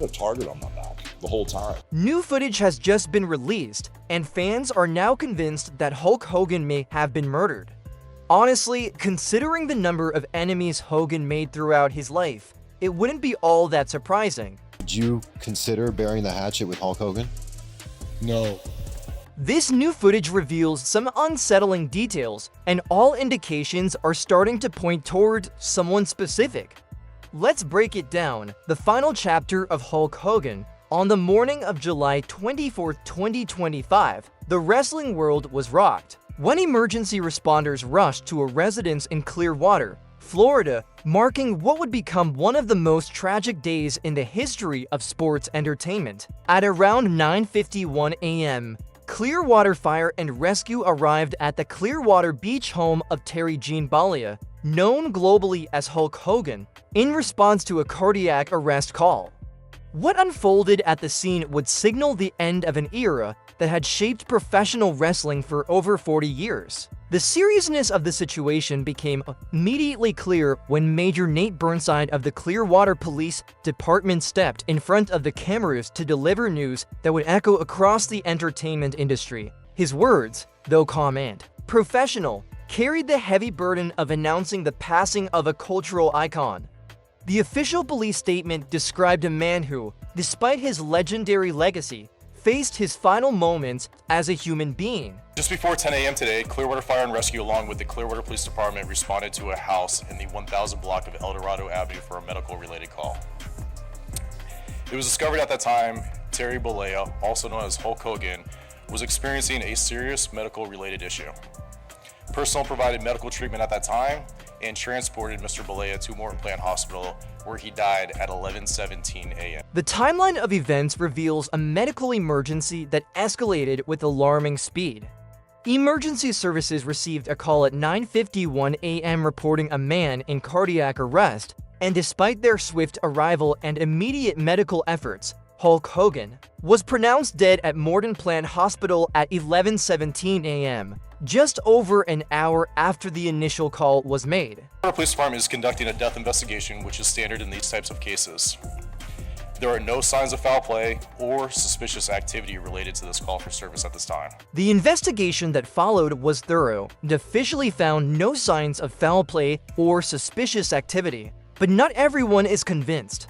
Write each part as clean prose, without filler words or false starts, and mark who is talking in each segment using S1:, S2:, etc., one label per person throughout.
S1: A target on my back the whole time.
S2: New footage has just been released, and fans are now convinced that Hulk Hogan may have been murdered. Honestly, considering the number of enemies Hogan made throughout his life, it wouldn't be all that surprising.
S3: Would you consider burying the hatchet with Hulk Hogan?
S1: No.
S2: This new footage reveals some unsettling details, and all indications are starting to point toward someone specific. Let's break it down. The final chapter of Hulk Hogan. On the morning of July 24, 2025, the wrestling world was rocked when emergency responders rushed to a residence in Clearwater, Florida, marking what would become one of the most tragic days in the history of sports entertainment. At around 9:51 a.m., Clearwater Fire and Rescue arrived at the Clearwater Beach home of Terry Gene Bollea, known globally as Hulk Hogan, in response to a cardiac arrest call. What unfolded at the scene would signal the end of an era that had shaped professional wrestling for over 40 years. The seriousness of the situation became immediately clear when Major Nate Burnside of the Clearwater Police Department stepped in front of the cameras to deliver news that would echo across the entertainment industry. His words, though calm and professional, carried the heavy burden of announcing the passing of a cultural icon. The official police statement described a man who, despite his legendary legacy, faced his final moments as a human being.
S4: Just before 10 a.m. today, Clearwater Fire and Rescue along with the Clearwater Police Department responded to a house in the 1000 block of El Dorado Avenue for a medical-related call. It was discovered at that time Terry Bollea, also known as Hulk Hogan, was experiencing a serious medical-related issue. Personnel provided medical treatment at that time and transported Mr. Bollea to Morton Plant Hospital, where he died at 11:17 a.m.
S2: The timeline of events reveals a medical emergency that escalated with alarming speed. Emergency services received a call at 9:51 a.m. reporting a man in cardiac arrest, and despite their swift arrival and immediate medical efforts, Hulk Hogan was pronounced dead at Morton Plant Hospital at 11:17 a.m., just over an hour after the initial call was made.
S4: The police department is conducting a death investigation, which is standard in these types of cases. There are no signs of foul play or suspicious activity related to this call for service at this time.
S2: The investigation that followed was thorough and officially found no signs of foul play or suspicious activity, but not everyone is convinced.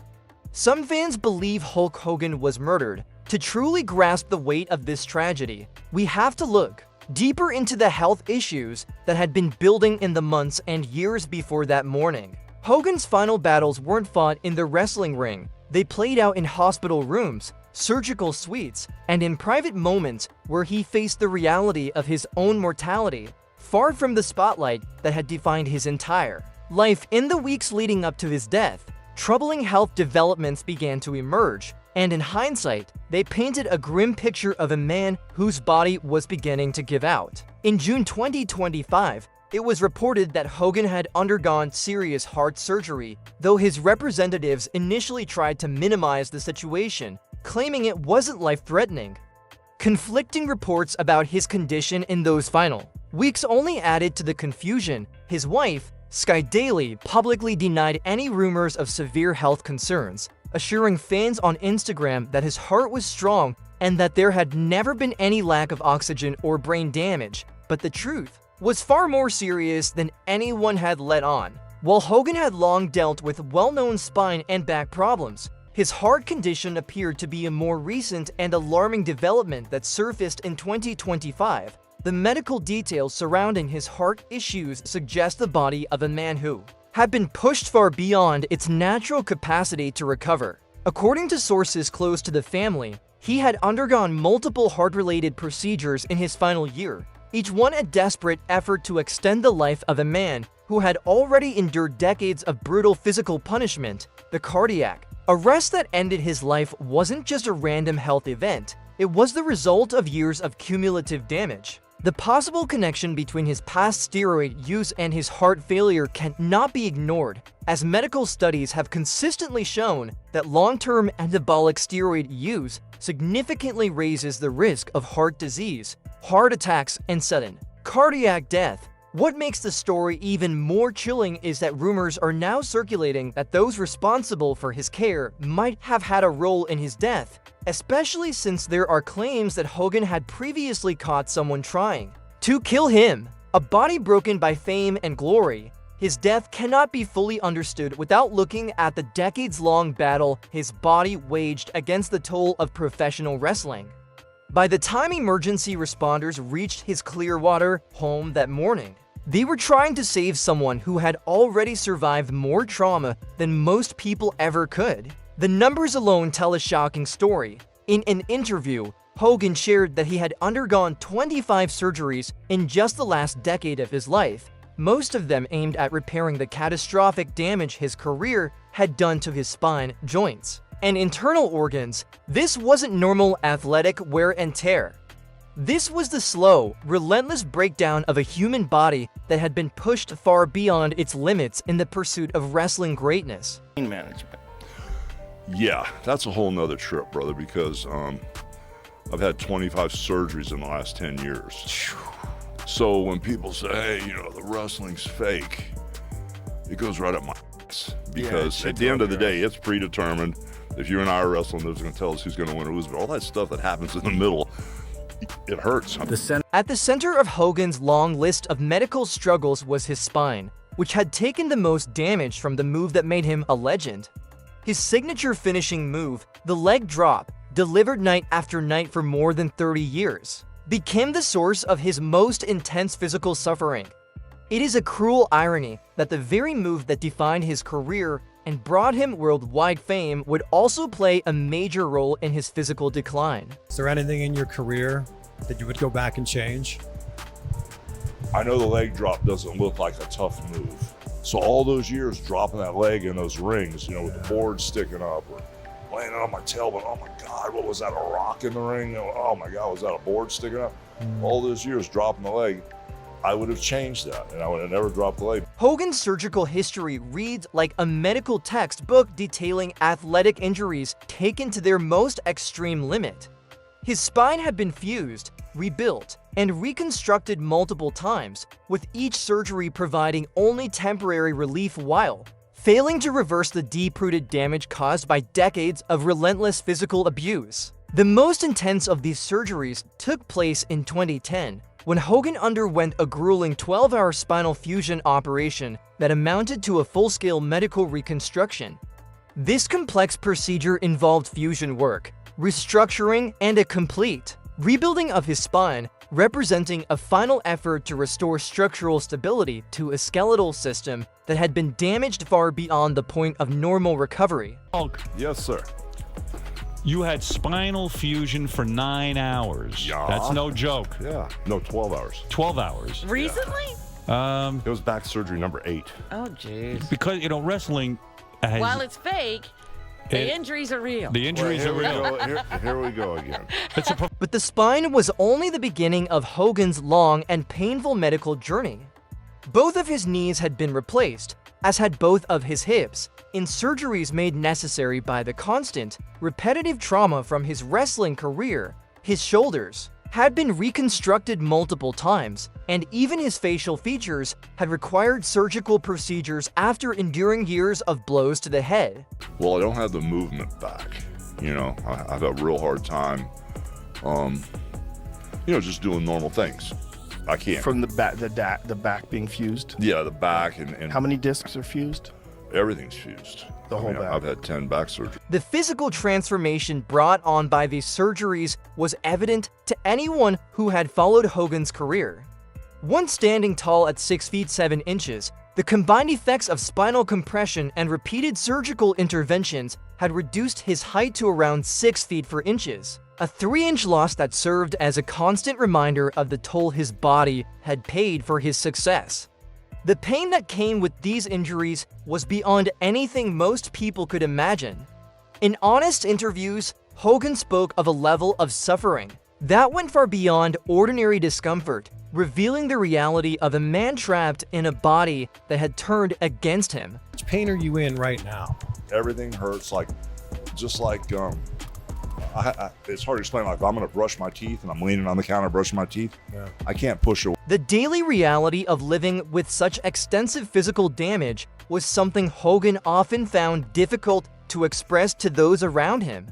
S2: Some fans believe Hulk Hogan was murdered. To truly grasp the weight of this tragedy, we have to look deeper into the health issues that had been building in the months and years before that morning. Hogan's final battles weren't fought in the wrestling ring. They played out in hospital rooms, surgical suites, and in private moments where he faced the reality of his own mortality, far from the spotlight that had defined his entire life. In the weeks leading up to his death, troubling health developments began to emerge, and in hindsight, they painted a grim picture of a man whose body was beginning to give out. In June 2025, it was reported that Hogan had undergone serious heart surgery, though his representatives initially tried to minimize the situation, claiming it wasn't life-threatening. Conflicting reports about his condition in those final weeks only added to the confusion. His wife, Sky Daily, publicly denied any rumors of severe health concerns, assuring fans on Instagram that his heart was strong and that there had never been any lack of oxygen or brain damage. But the truth was far more serious than anyone had let on. While Hogan had long dealt with well-known spine and back problems, his heart condition appeared to be a more recent and alarming development that surfaced in 2025. The medical details surrounding his heart issues suggest the body of a man who had been pushed far beyond its natural capacity to recover. According to sources close to the family, he had undergone multiple heart-related procedures in his final year, each one a desperate effort to extend the life of a man who had already endured decades of brutal physical punishment. The cardiac arrest that ended his life wasn't just a random health event, it was the result of years of cumulative damage. The possible connection between his past steroid use and his heart failure cannot be ignored, as medical studies have consistently shown that long-term anabolic steroid use significantly raises the risk of heart disease, heart attacks, and sudden cardiac death. What makes the story even more chilling is that rumors are now circulating that those responsible for his care might have had a role in his death, especially since there are claims that Hogan had previously caught someone trying to kill him. A body broken by fame and glory, his death cannot be fully understood without looking at the decades-long battle his body waged against the toll of professional wrestling. By the time emergency responders reached his Clearwater home that morning, they were trying to save someone who had already survived more trauma than most people ever could. The numbers alone tell a shocking story. In an interview, Hogan shared that he had undergone 25 surgeries in just the last decade of his life, most of them aimed at repairing the catastrophic damage his career had done to his spine, joints, and internal organs. This wasn't normal athletic wear and tear. This was the slow, relentless breakdown of a human body that had been pushed far beyond its limits in the pursuit of wrestling greatness.
S5: Management.
S1: Yeah, that's a whole nother trip, brother, because I've had 25 surgeries in the last 10 years. So when people say, hey, the wrestling's fake, it goes right up my ass. Because at the end of the day, it's predetermined. If you and I are wrestling, they're going to tell us who's going to win or lose. But all that stuff that happens in the middle, it hurts.
S2: At the center of Hogan's long list of medical struggles was his spine, which had taken the most damage from the move that made him a legend. His signature finishing move, the leg drop, delivered night after night for more than 30 years, became the source of his most intense physical suffering. It is a cruel irony that the very move that defined his career and brought him worldwide fame would also play a major role in his physical decline.
S6: Is there anything in your career that you would go back and change?
S1: I know the leg drop doesn't look like a tough move. So all those years dropping that leg in those rings, with the board sticking up or landing on my tailbone, oh my God, what was that, a rock in the ring? Oh my God, was that a board sticking up? All those years dropping the leg, I would have changed that and I would have never dropped the leg.
S2: Hogan's surgical history reads like a medical textbook detailing athletic injuries taken to their most extreme limit. His spine had been fused, rebuilt, and reconstructed multiple times, with each surgery providing only temporary relief while failing to reverse the deep-rooted damage caused by decades of relentless physical abuse. The most intense of these surgeries took place in 2010, when Hogan underwent a grueling 12-hour spinal fusion operation that amounted to a full-scale medical reconstruction. This complex procedure involved fusion work, restructuring, and a complete rebuilding of his spine, representing a final effort to restore structural stability to a skeletal system that had been damaged far beyond the point of normal recovery.
S5: Hulk,
S1: Yes, sir.
S5: you had spinal fusion for 9 hours.
S1: Yeah.
S5: That's no joke.
S1: Yeah. No, 12 hours.
S5: 12 hours.
S7: Recently?
S1: It was back surgery number 8.
S7: Oh, jeez.
S5: Because, wrestling has...
S7: While it's fake, the
S5: It-
S7: injuries are real.
S5: the injuries are real.
S1: Here we go again.
S5: It's a
S2: But the spine was only the beginning of Hogan's long and painful medical journey. Both of his knees had been replaced, as had both of his hips, in surgeries made necessary by the constant, repetitive trauma from his wrestling career. His shoulders had been reconstructed multiple times, and even his facial features had required surgical procedures after enduring years of blows to the head.
S1: Well, I don't have the movement back. I have a real hard time, just doing normal things. I can't.
S8: From the back being fused.
S1: Yeah, the back and
S8: How many discs are fused?
S1: everything's fused.
S8: The whole back.
S1: I've had 10 back surgeries.
S2: The physical transformation brought on by these surgeries was evident to anyone who had followed Hogan's career. Once standing tall at 6 feet 7 inches, the combined effects of spinal compression and repeated surgical interventions had reduced his height to around 6 feet 4 inches, a 3-inch loss that served as a constant reminder of the toll his body had paid for his success. The pain that came with these injuries was beyond anything most people could imagine. In honest interviews, Hogan spoke of a level of suffering that went far beyond ordinary discomfort, revealing the reality of a man trapped in a body that had turned against him.
S6: Which pain are you in right now?
S1: Everything hurts just like It's hard to explain. Like, if I'm going to brush my teeth and I'm leaning on the counter brushing my teeth, I can't push away.
S2: The daily reality of living with such extensive physical damage was something Hogan often found difficult to express to those around him.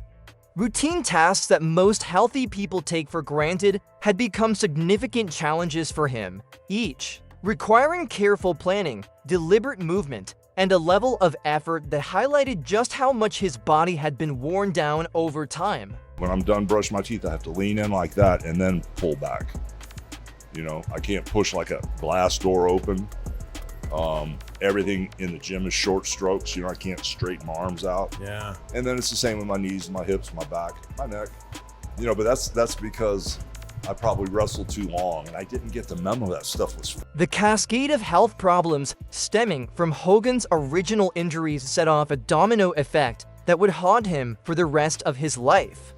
S2: Routine tasks that most healthy people take for granted had become significant challenges for him, each requiring careful planning, deliberate movement, and a level of effort that highlighted just how much his body had been worn down over time.
S1: When I'm done brushing my teeth, I have to lean in like that and then pull back. You know, I can't push like a glass door open. Everything in the gym is short strokes. You know, I can't straighten my arms out.
S6: Yeah.
S1: And then it's the same with my knees, my hips, my back, my neck. You know, but that's because I probably wrestled too long and I didn't get the memo that stuff was.
S2: The cascade of health problems stemming from Hogan's original injuries set off a domino effect that would haunt him for the rest of his life.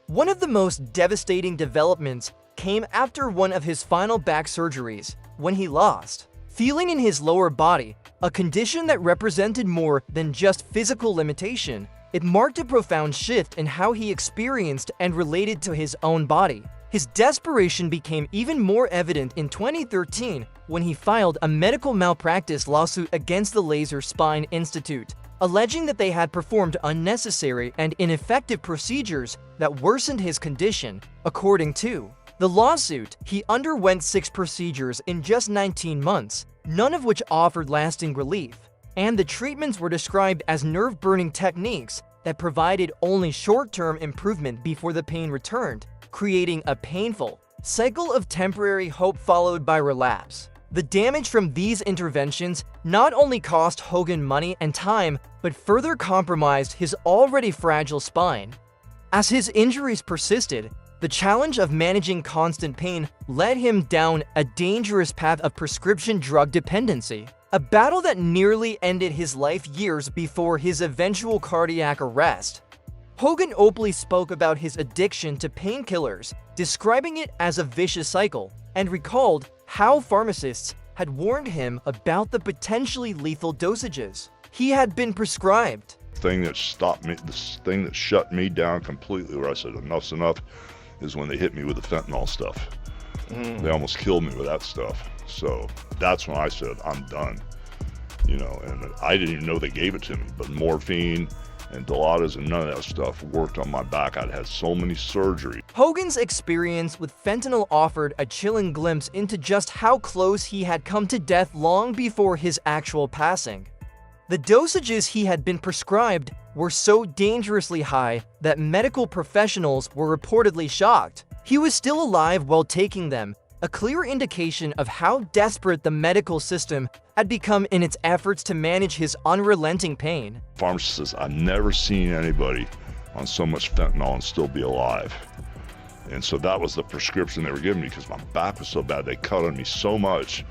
S2: One of the most devastating developments came after one of his final back surgeries, when he lost feeling in his lower body, a condition that represented more than just physical limitation. It marked a profound shift in how he experienced and related to his own body. His desperation became even more evident in 2013 when he filed a medical malpractice lawsuit against the Laser Spine Institute, alleging that they had performed unnecessary and ineffective procedures that worsened his condition. According to the lawsuit, he underwent 6 procedures in just 19 months, none of which offered lasting relief, and the treatments were described as nerve-burning techniques that provided only short-term improvement before the pain returned, creating a painful cycle of temporary hope followed by relapse. The damage from these interventions not only cost Hogan money and time, but further compromised his already fragile spine. As his injuries persisted, the challenge of managing constant pain led him down a dangerous path of prescription drug dependency, a battle that nearly ended his life years before his eventual cardiac arrest. Hogan openly spoke about his addiction to painkillers, describing it as a vicious cycle, and recalled how pharmacists had warned him about the potentially lethal dosages he had been prescribed.
S1: The thing that shut me down completely, where I said enough's enough, is when they hit me with the fentanyl stuff. They almost killed me with that stuff. So that's when I said, I'm done. You know, and I didn't even know they gave it to me, but morphine and Dilaudid and none of that stuff worked on my back. I'd had so many surgeries.
S2: Hogan's experience with fentanyl offered a chilling glimpse into just how close he had come to death long before his actual passing. The dosages he had been prescribed were so dangerously high that medical professionals were reportedly shocked. He was still alive while taking them, a clear indication of how desperate the medical system had become in its efforts to manage his unrelenting pain.
S1: Pharmacist says, I've never seen anybody on so much fentanyl and still be alive. And so that was the prescription they were giving me because my back was so bad. They cut on me so much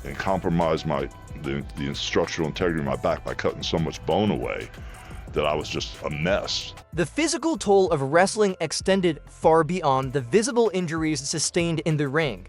S1: and compromised the structural integrity of my back by cutting so much bone away that I was just a mess.
S2: The physical toll of wrestling extended far beyond the visible injuries sustained in the ring.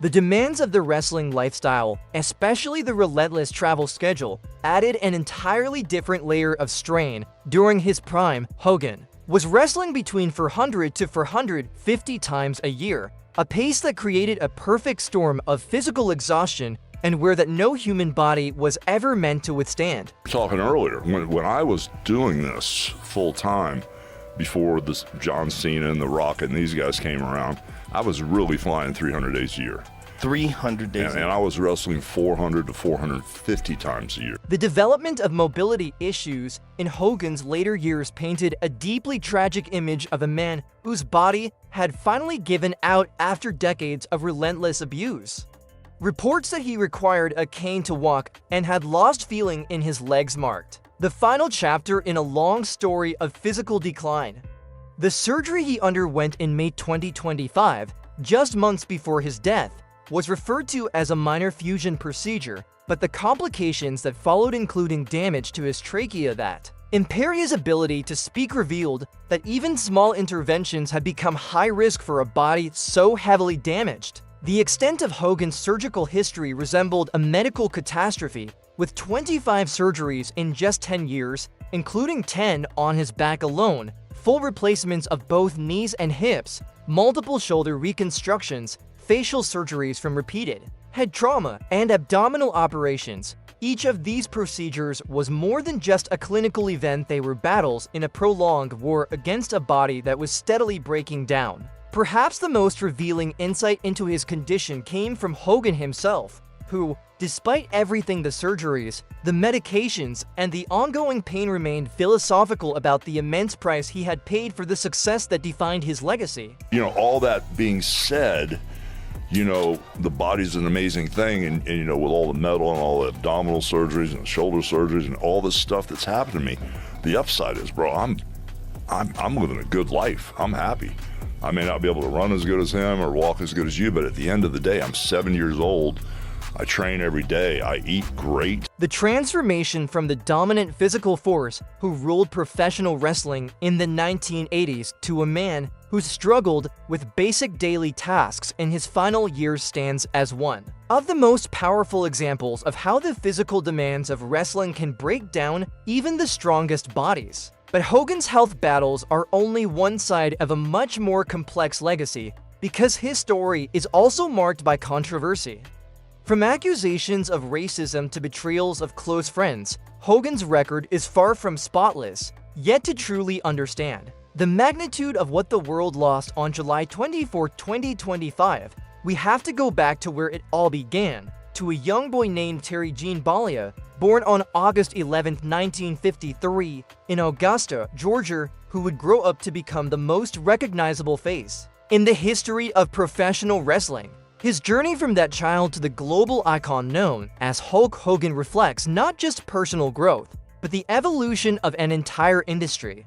S2: The demands of the wrestling lifestyle, especially the relentless travel schedule, added an entirely different layer of strain. During his prime, Hogan was wrestling between 400 to 450 times a year, a pace that created a perfect storm of physical exhaustion and where that no human body was ever meant to withstand.
S1: Talking earlier, when I was doing this full time, before this John Cena and The Rock and these guys came around, I was really flying 300 days a year.
S8: 300 days.
S1: And I was wrestling 400 to 450 times a year.
S2: The development of mobility issues in Hogan's later years painted a deeply tragic image of a man whose body had finally given out after decades of relentless abuse. Reports that he required a cane to walk and had lost feeling in his legs marked the final chapter in a long story of physical decline. The surgery he underwent in May 2025, just months before his death, was referred to as a minor fusion procedure, but the complications that followed, including damage to his trachea that impaired his ability to speak, revealed that even small interventions had become high risk for a body so heavily damaged. The extent of Hogan's surgical history resembled a medical catastrophe, with 25 surgeries in just 10 years, including 10 on his back alone, full replacements of both knees and hips, multiple shoulder reconstructions, facial surgeries from repeated head trauma, and abdominal operations. Each of these procedures was more than just a clinical event, they were battles in a prolonged war against a body that was steadily breaking down. Perhaps the most revealing insight into his condition came from Hogan himself, who, despite everything, the surgeries, the medications, and the ongoing pain, remained philosophical about the immense price he had paid for the success that defined his legacy.
S1: You know, all that being said, you know, the body's an amazing thing, and you know, with all the metal and all the abdominal surgeries and shoulder surgeries and all this stuff that's happened to me, the upside is, bro, I'm living a good life. I'm happy. I may not be able to run as good as him or walk as good as you, but at the end of the day, I'm 7 years old. I train every day. I eat great.
S2: The transformation from the dominant physical force who ruled professional wrestling in the 1980s to a man who struggled with basic daily tasks in his final years stands as one of the most powerful examples of how the physical demands of wrestling can break down even the strongest bodies. But Hogan's health battles are only one side of a much more complex legacy, because his story is also marked by controversy. From accusations of racism to betrayals of close friends, Hogan's record is far from spotless. Yet to truly understand the magnitude of what the world lost on July 24, 2025, we have to go back to where it all began, to a young boy named Terry Gene Bollea, born on August 11, 1953, in Augusta, Georgia, who would grow up to become the most recognizable face in the history of professional wrestling. His journey from that child to the global icon known as Hulk Hogan reflects not just personal growth, but the evolution of an entire industry.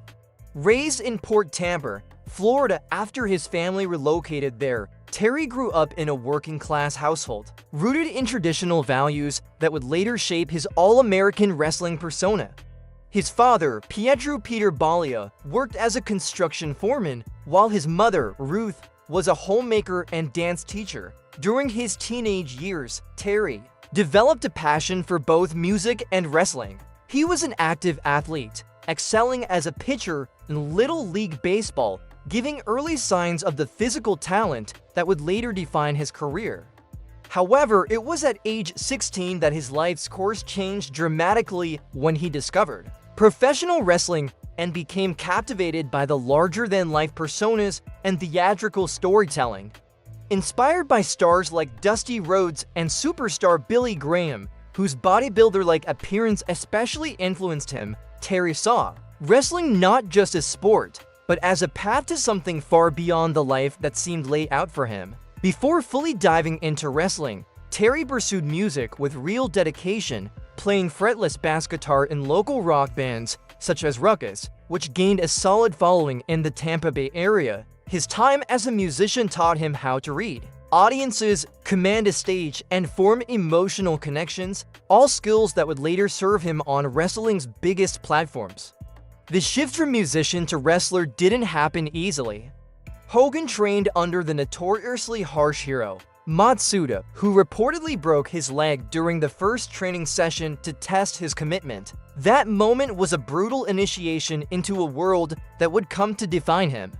S2: Raised in Port Tampa, Florida, after his family relocated there, Terry grew up in a working-class household, rooted in traditional values that would later shape his all-American wrestling persona. His father, Pietro Peter Bollea, worked as a construction foreman, while his mother, Ruth, was a homemaker and dance teacher. During his teenage years, Terry developed a passion for both music and wrestling. He was an active athlete, excelling as a pitcher in Little League Baseball, giving early signs of the physical talent that would later define his career. However, it was at age 16 that his life's course changed dramatically when he discovered professional wrestling and became captivated by the larger-than-life personas and theatrical storytelling. Inspired by stars like Dusty Rhodes and superstar Billy Graham, whose bodybuilder-like appearance especially influenced him, Terry saw wrestling not just as sport, but as a path to something far beyond the life that seemed laid out for him. Before fully diving into wrestling, Terry pursued music with real dedication, playing fretless bass guitar in local rock bands such as Ruckus, which gained a solid following in the Tampa Bay area. His time as a musician taught him how to read audiences, command a stage, and form emotional connections, all skills that would later serve him on wrestling's biggest platforms. The shift from musician to wrestler didn't happen easily. Hogan trained under the notoriously harsh hero, Matsuda, who reportedly broke his leg during the first training session to test his commitment. That moment was a brutal initiation into a world that would come to define him.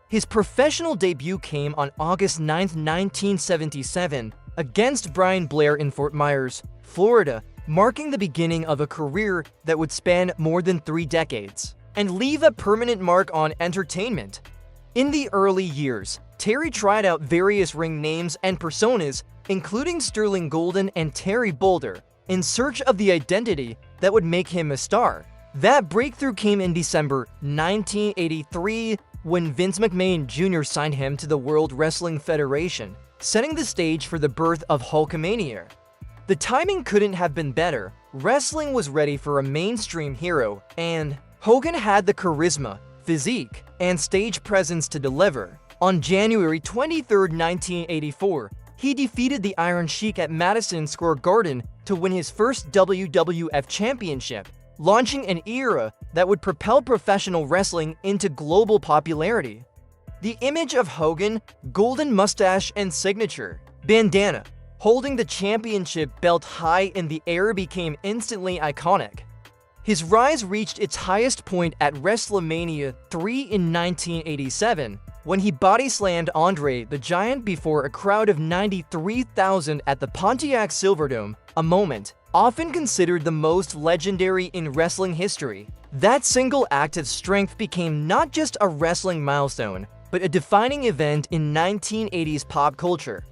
S2: His professional debut came on August 9, 1977, against Brian Blair in Fort Myers, Florida, marking the beginning of a career that would span more than 3 decades and leave a permanent mark on entertainment. In the early years, Terry tried out various ring names and personas, including Sterling Golden and Terry Boulder, in search of the identity that would make him a star. That breakthrough came in December 1983 when Vince McMahon Jr. signed him to the World Wrestling Federation, setting the stage for the birth of Hulkamania. The timing couldn't have been better. Wrestling was ready for a mainstream hero, and Hogan had the charisma, physique, and stage presence to deliver. On January 23, 1984, he defeated the Iron Sheik at Madison Square Garden to win his first WWF Championship, launching an era that would propel professional wrestling into global popularity. The image of Hogan, golden mustache and signature bandana, holding the championship belt high in the air became instantly iconic. His rise reached its highest point at WrestleMania 3 in 1987, when he body-slammed Andre the Giant before a crowd of 93,000 at the Pontiac Silverdome, a moment often considered the most legendary in wrestling history. That single act of strength became not just a wrestling milestone, but a defining event in 1980s pop culture.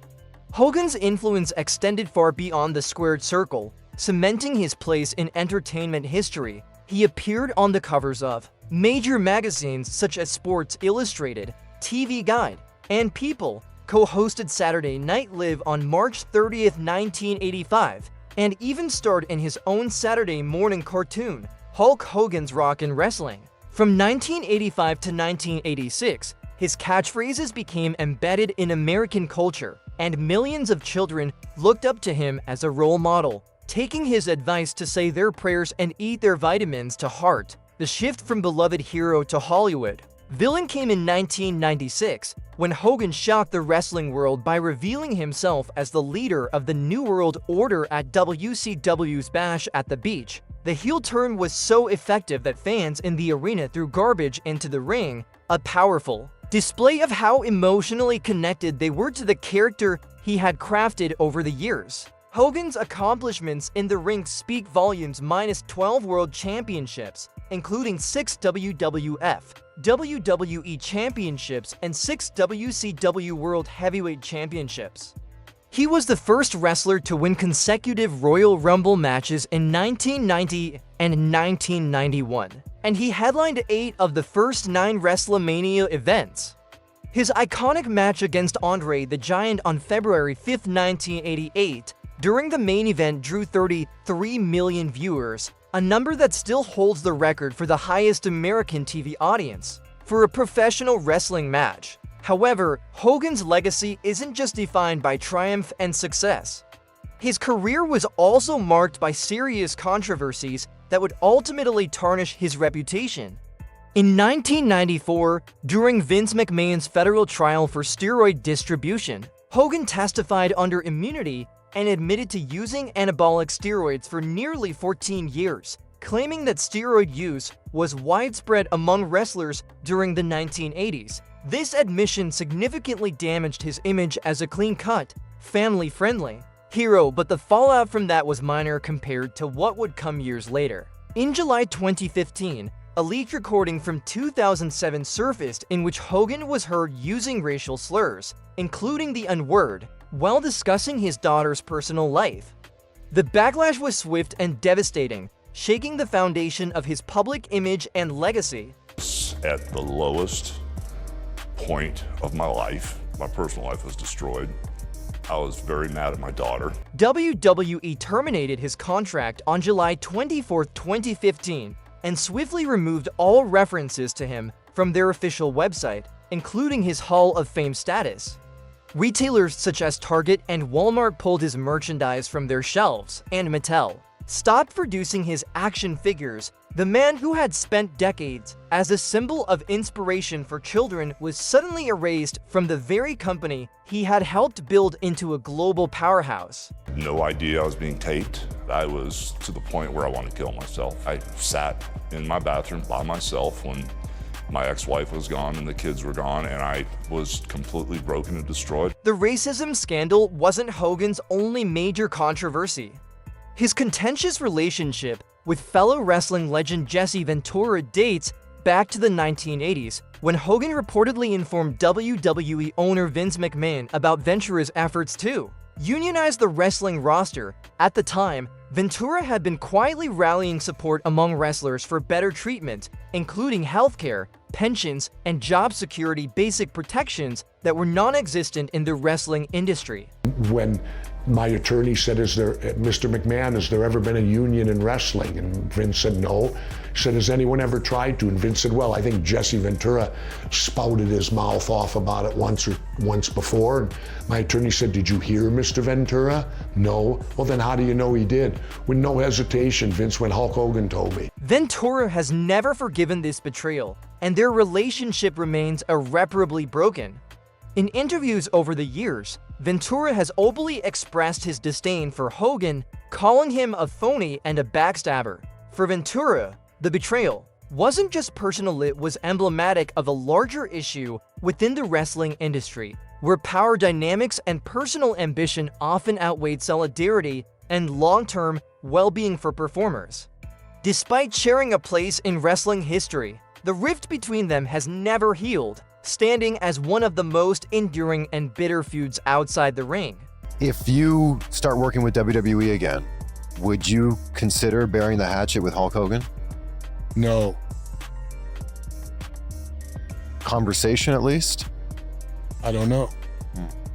S2: Hogan's influence extended far beyond the squared circle, cementing his place in entertainment history. He appeared on the covers of major magazines such as Sports Illustrated, TV Guide, and People, co-hosted Saturday Night Live on March 30th, 1985, and even starred in his own Saturday morning cartoon, Hulk Hogan's Rockin' Wrestling. From 1985 to 1986, his catchphrases became embedded in American culture, and millions of children looked up to him as a role model, taking his advice to say their prayers and eat their vitamins to heart. The shift from beloved hero to Hollywood villain came in 1996, when Hogan shocked the wrestling world by revealing himself as the leader of the New World Order at WCW's Bash at the Beach. The heel turn was so effective that fans in the arena threw garbage into the ring, a powerful display of how emotionally connected they were to the character he had crafted over the years. Hogan's accomplishments in the ring speak volumes, minus 12 world championships, including 6 WWF, WWE championships, and 6 WCW World Heavyweight Championships. He was the first wrestler to win consecutive Royal Rumble matches in 1990 and 1991, and he headlined 8 of the first 9 WrestleMania events. His iconic match against Andre the Giant on February 5, 1988, during the main event drew 33 million viewers, a number that still holds the record for the highest American TV audience for a professional wrestling match. However, Hogan's legacy isn't just defined by triumph and success. His career was also marked by serious controversies that would ultimately tarnish his reputation. In 1994, during Vince McMahon's federal trial for steroid distribution, Hogan testified under immunity and admitted to using anabolic steroids for nearly 14 years, claiming that steroid use was widespread among wrestlers during the 1980s. This admission significantly damaged his image as a clean-cut, family-friendly hero, but the fallout from that was minor compared to what would come years later. In July 2015, a leaked recording from 2007 surfaced in which Hogan was heard using racial slurs, including the N-word, while discussing his daughter's personal life. The backlash was swift and devastating, shaking the foundation of his public image and legacy.
S1: At the lowest point of my life, my personal life was destroyed. I was very mad at my daughter.
S2: WWE terminated his contract on July 24, 2015, and swiftly removed all references to him from their official website, including his Hall of Fame status. Retailers such as Target and Walmart pulled his merchandise from their shelves, and Mattel stopped producing his action figures. The man who had spent decades as a symbol of inspiration for children was suddenly erased from the very company he had helped build into a global powerhouse.
S1: No idea I was being taped. I was to the point where I wanted to kill myself. I sat in my bathroom by myself when my ex-wife was gone and the kids were gone, and I was completely broken and destroyed.
S2: The racism scandal wasn't Hogan's only major controversy. His contentious relationship with fellow wrestling legend Jesse Ventura dates back to the 1980s, when Hogan reportedly informed WWE owner Vince McMahon about Ventura's efforts to unionize the wrestling roster. At the time, Ventura had been quietly rallying support among wrestlers for better treatment, including healthcare, pensions, and job security basic protections that were non-existent in the wrestling industry.
S9: When my attorney said, Mr. McMahon, has there ever been a union in wrestling? And Vince said, no. He said, has anyone ever tried to? And Vince said, well, I think Jesse Ventura spouted his mouth off about it once before. And my attorney said, did you hear Mr. Ventura? No. Well, then how do you know he did? With no hesitation, Vince went, Hulk Hogan told me.
S2: Ventura has never forgiven this betrayal, and their relationship remains irreparably broken. In interviews over the years, Ventura has openly expressed his disdain for Hogan, calling him a phony and a backstabber. For Ventura, the betrayal wasn't just personal, it was emblematic of a larger issue within the wrestling industry, where power dynamics and personal ambition often outweighed solidarity and long-term well-being for performers. Despite sharing a place in wrestling history, the rift between them has never healed, standing as one of the most enduring and bitter feuds outside the ring.
S3: If you start working with WWE again, would you consider burying the hatchet with Hulk Hogan?
S10: No.
S3: Conversation at least?
S10: I don't know.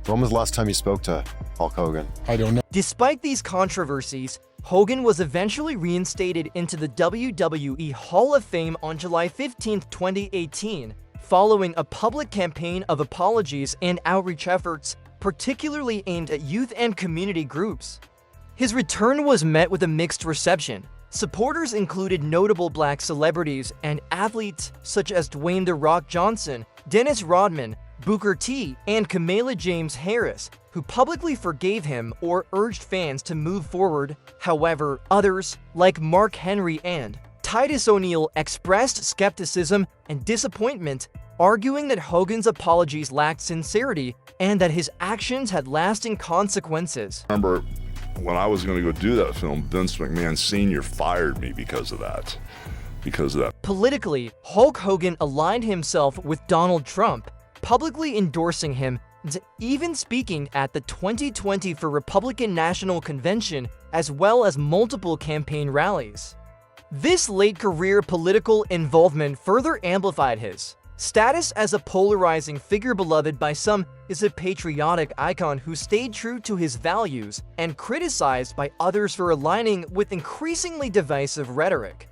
S3: When was the last time you spoke to Hulk Hogan?
S10: I don't know.
S2: Despite these controversies, Hogan was eventually reinstated into the WWE Hall of Fame on July 15, 2018, following a public campaign of apologies and outreach efforts, particularly aimed at youth and community groups. His return was met with a mixed reception. Supporters included notable black celebrities and athletes such as Dwayne "The Rock" Johnson, Dennis Rodman, Booker T, and Kamala James Harris, who publicly forgave him or urged fans to move forward. However, others, like Mark Henry and Titus O'Neil, expressed skepticism and disappointment, arguing that Hogan's apologies lacked sincerity and that his actions had lasting consequences.
S1: Remember, when I was going to go do that film, Vince McMahon Sr. fired me because of that.
S2: Politically, Hulk Hogan aligned himself with Donald Trump, publicly endorsing him and even speaking at the 2020 for Republican National Convention, as well as multiple campaign rallies. This late career political involvement further amplified his status as a polarizing figure. Beloved by some, is a patriotic icon who stayed true to his values and criticized by others for aligning with increasingly divisive rhetoric.